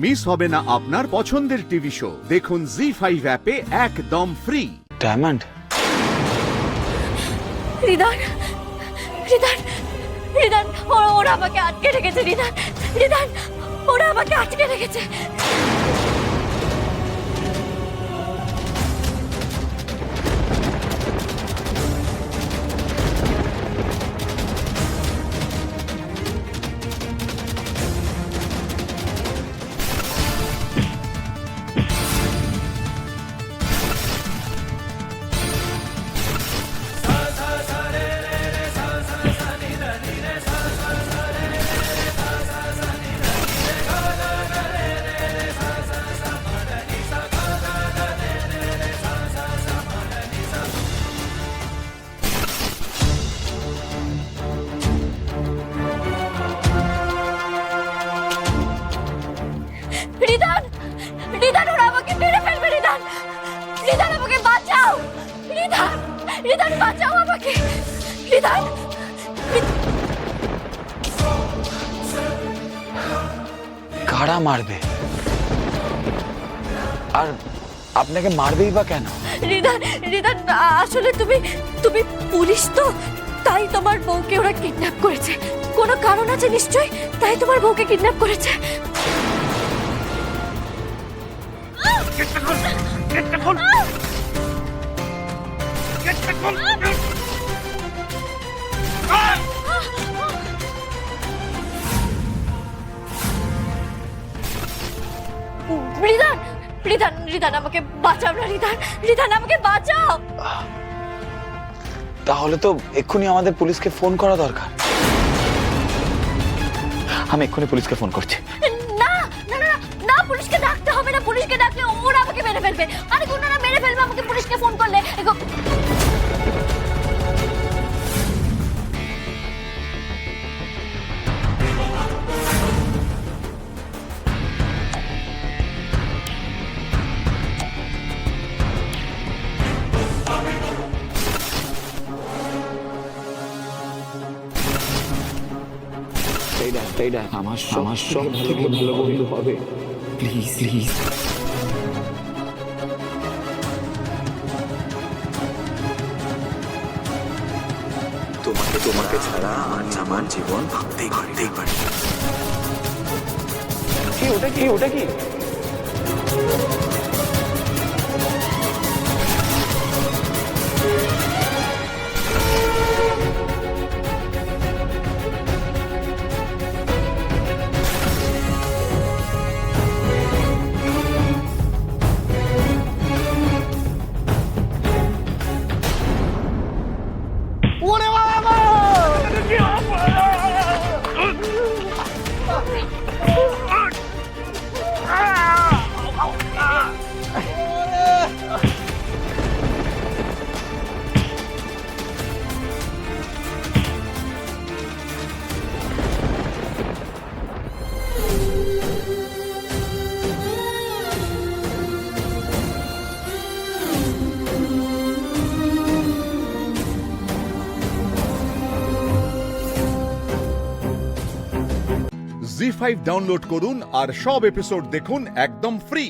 Miss হবে না আপনার পছন্দের টিভি শো। দেখুন জি5 অ্যাপে একদম ফ্রি। ডায়মন্ড, রিদান, রিদান, রিদান, ওরা আমাকে আটকে রেখেছে। রিদান, রিদান, ওরা আমাকে আটকে রেখেছে। রিদান, রিদান, ওরা আমাকে মেরে ফেলবে। রিদান, রিদান, আমাকে বাঁচাও। রিদান, রিদান, বাঁচাও আমাকে। রিদান, কারা মারবে? আর আপনাকে মারবেই বা কেন? রিদান, রিদান, আসলে তুমি তুমি পুলিশ তো, তাই তোমার বউকে ওরা কিডন্যাপ করেছে। কোনো কারণ আছে নিশ্চয়ই, তাই তোমার বউকে কিডন্যাপ করেছে। রিদান, রিদান, রিদান, আমাকে বাঁচাও না। রিদান, রিদান, আমাকে বাঁচাও। তাহলে তো এক্ষুনি আমাদের পুলিশকে ফোন করা দরকার। আমি এক্ষুনি পুলিশকে ফোন করছি। না, না, না, না, পুলিশকে ডাকতে হবে না। পুলিশকে ডাকলে ওরা আমাকে মেরে ফেলবে। আরে ওনারা মেরে ফেলবে আমাকে পুলিশকে ফোন করলে। আমার সব থেকে ভালো বন্ধু হবে। Please please. তোমাকে ছাড়া আজ আমার জীবন ভাবতেই পারি। ওটা কি? জি5 ডাউনলোড করুন আর সব এপিসোড দেখুন একদম ফ্রি।